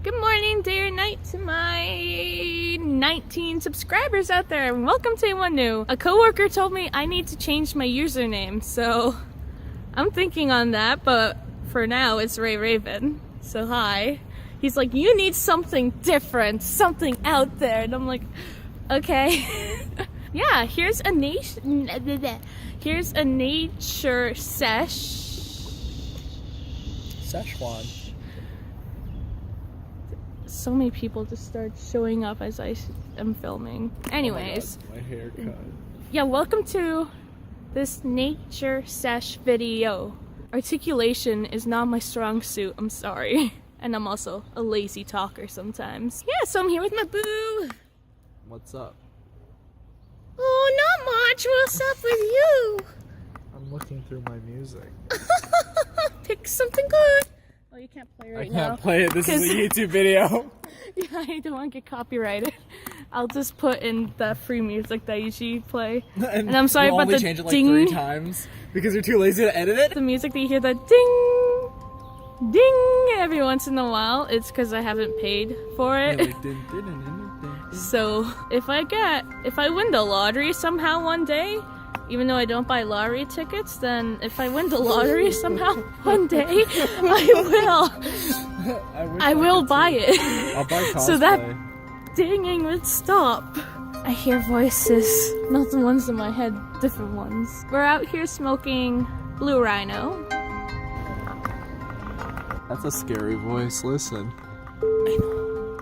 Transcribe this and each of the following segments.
Good morning, day or night to my 19 subscribers out there. Welcome to anyone new. A coworker told me I need to change my username, so I'm thinking on that, but for now it's Ray Raven. So hi. He's like, you need something different, something out there, and I'm like, okay. Yeah, here's a nature sesh. Szechuan. So many people just start showing up as I am filming. Anyways. Oh my God, my haircut. Yeah, welcome to this nature sesh video. Articulation is not my strong suit, I'm sorry. And I'm also a lazy talker sometimes. Yeah, so I'm here with my boo. What's up? Oh, not much. What's up with you? I'm looking through my music. Pick something good. Oh, you can't play right now. I can't play it. This is a YouTube video. Yeah, I don't want to get copyrighted. I'll just put in the free music that I usually play. And I'm sorry about the change it like ding. 3 times because you're too lazy to edit it. The music that you hear, the ding, ding every once in a while. It's because I haven't paid for it. Yeah, like, ding, ding, ding, ding, ding. So if I win the lottery somehow one day, even though I don't buy lottery tickets, then if I win the lottery somehow one day, I will buy it. I'll buy cosplay. So that dinging would stop. I hear voices, not the ones in my head, different ones. We're out here smoking Blue Rhino. That's a scary voice. Listen. I know.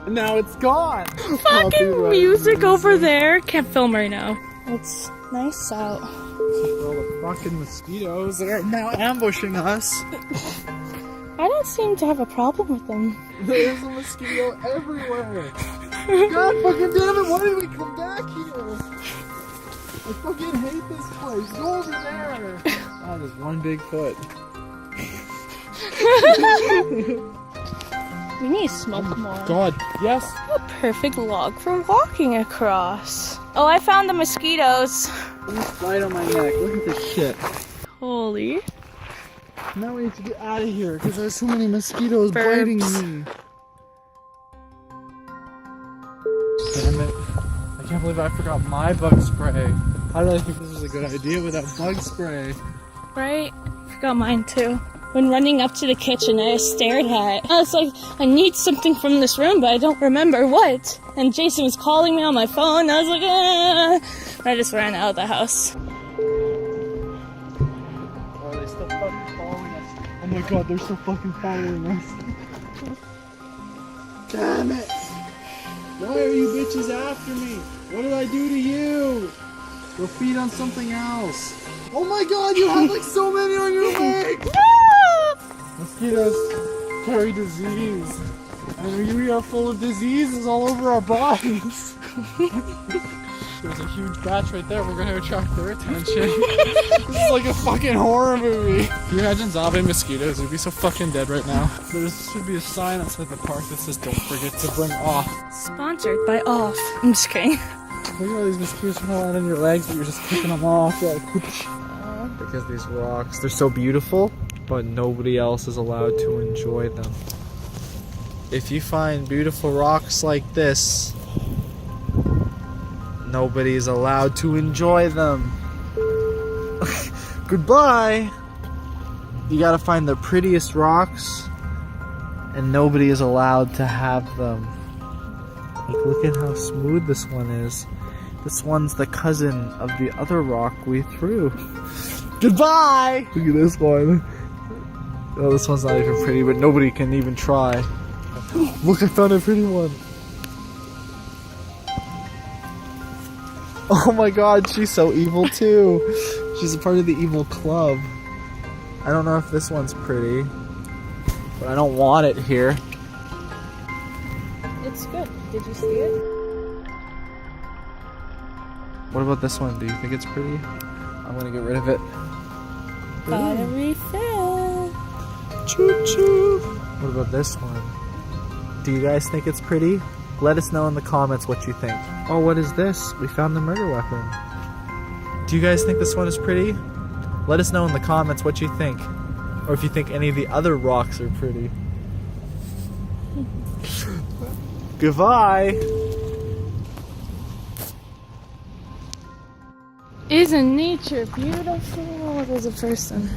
Now it's gone. Fucking music over there. Can't film right now. It's nice out. For all the fucking mosquitoes that are now ambushing us. I don't seem to have a problem with them. There's a mosquito everywhere. God fucking damn it, why did we come back here? I fucking hate this place. Go over there. Oh, there's one big foot. We need to smoke more. God, yes. A perfect log for walking across. Oh, I found the mosquitoes. Right on my neck. Look at this shit. Holy. Now we need to get out of here because there's so many mosquitoes Burps. biting me. Damn it. I can't believe I forgot my bug spray. How did I think this was a good idea without bug spray? Right? Forgot mine too. When running up to the kitchen, I stared at. I was like, I need something from this room, but I don't remember what. And Jason was calling me on my phone. I was like, ah. I just ran out of the house. Are they still fucking following us? Oh my God, they're still fucking following us. Damn it! Why are you bitches after me? What did I do to you? Go feed on something else. Oh my God, you have like so many on your leg! Mosquitoes carry disease. And we are full of diseases all over our bodies. There's a huge batch right there. We're gonna attract their attention. This is like a fucking horror movie. Can you imagine zombie mosquitoes? We'd be so fucking dead right now. There should be a sign outside the park that says, "Don't forget to bring off." Sponsored by Off. I'm just kidding. Look at all these mosquitoes crawling on your legs, but you're just kicking them off. Because these rocks, they're so beautiful, but nobody else is allowed to enjoy them. If you find beautiful rocks like this, nobody's allowed to enjoy them. Goodbye. You gotta find the prettiest rocks, and nobody is allowed to have them. Like, look at how smooth this one is. This one's the cousin of the other rock we threw. Goodbye! Look at this one. Oh, this one's not even pretty, but nobody can even try. Look, I found a pretty one. Oh my God, she's so evil too. She's a part of the evil club. I don't know if this one's pretty, but I don't want it here. It's good. Did you see it? What about this one? Do you think it's pretty? I'm gonna get rid of it. Got a refill. Choo choo. What about this one? Do you guys think it's pretty? Let us know in the comments what you think. Oh, what is this? We found the murder weapon. Do you guys think this one is pretty? Let us know in the comments what you think. Or if you think any of the other rocks are pretty. Goodbye. Isn't nature beautiful? There's a person.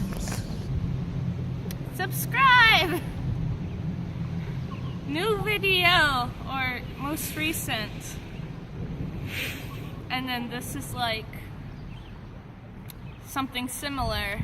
Subscribe! New video, or most recent. And then this is like something similar.